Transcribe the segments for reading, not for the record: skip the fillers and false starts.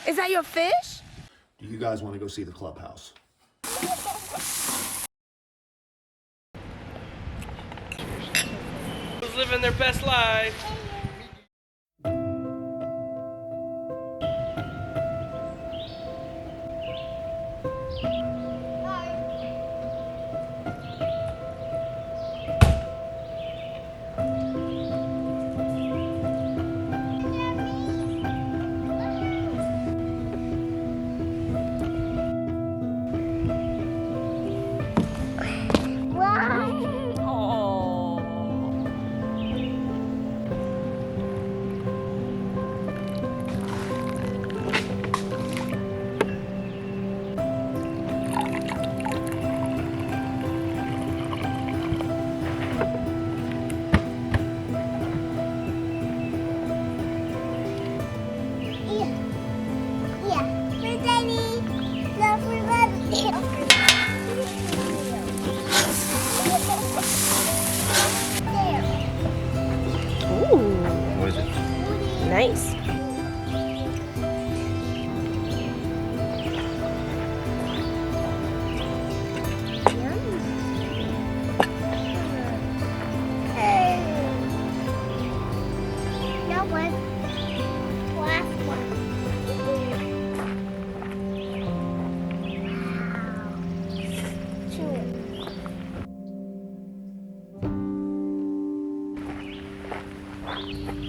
Is that your fish? Do you guys want to go see the clubhouse? Who's living their best life? What is it? Nice.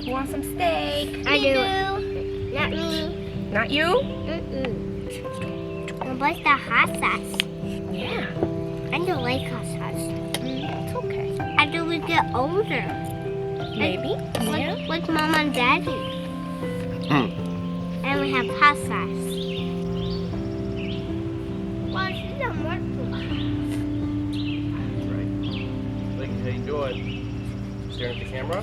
You want some steak? I do. Not me. Not you? I like the hot sauce. Yeah. I don't like hot sauce. It's okay. After we get older. Maybe. Yeah. Like mom and daddy. And we have hot sauce. Well, she's a mortal. Right. Like, how you doing? Staring at the camera?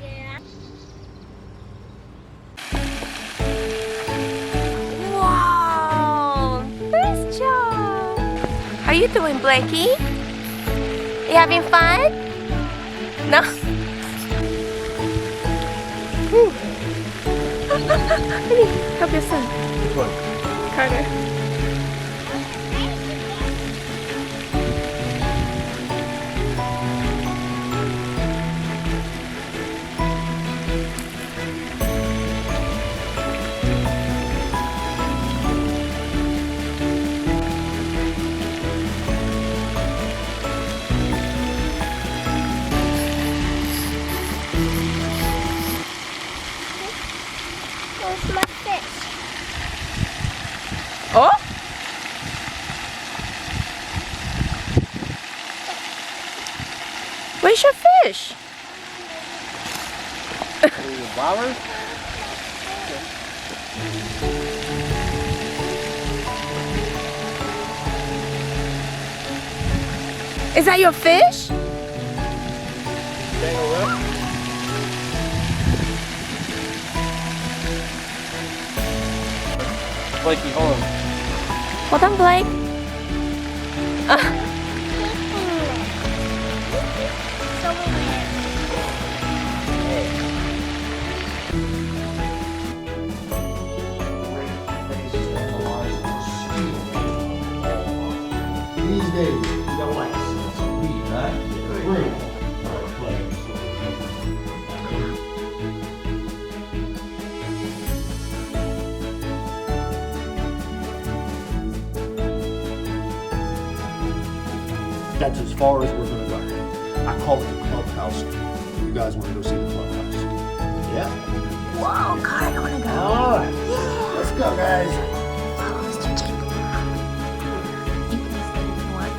Yeah. Wow! Nice job! How you doing, Blakey? You having fun? No? Honey, help your son. Which one? Carter. Where's my fish? Oh? Where's your fish? Bobber? Is that your fish? Dangle rope? Blakey, hold on. Hold on, Blake. These days, you don't like sweet, right? Real. That's as far as we're gonna go. I call it the clubhouse. You guys wanna go see the clubhouse? Yeah? Whoa, Carter, I wanna go. Alright. Let's go, guys. Follow Mr. Jacob. You can stay if you want.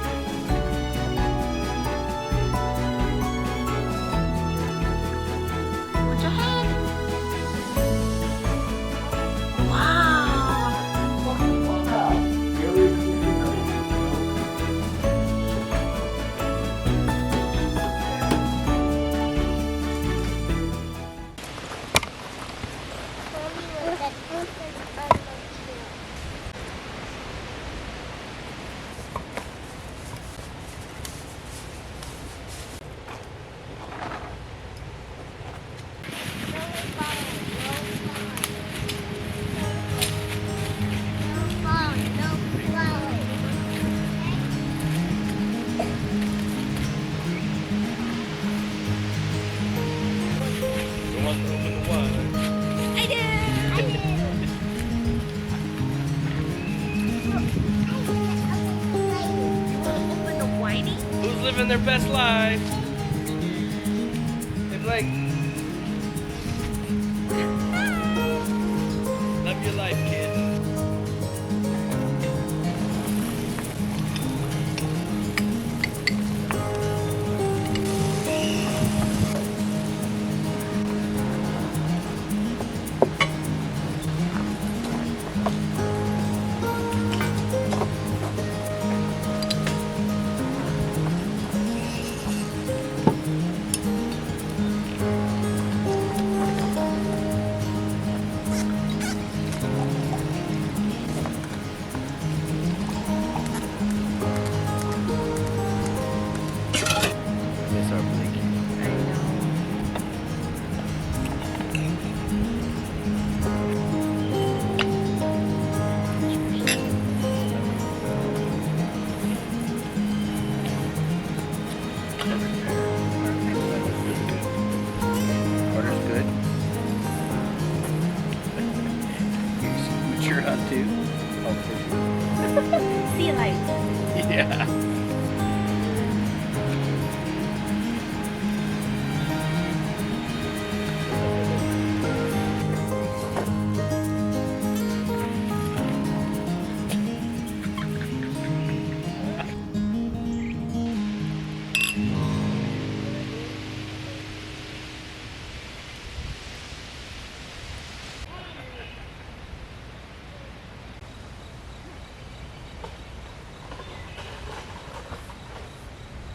Hold your hand. Wow. wants to open the wine. I do. You want to open the whitey? Who's living their best life? Hey, Blake. Love your life, kid. Miss our Blakey. Water's good. Here's some mature hot too.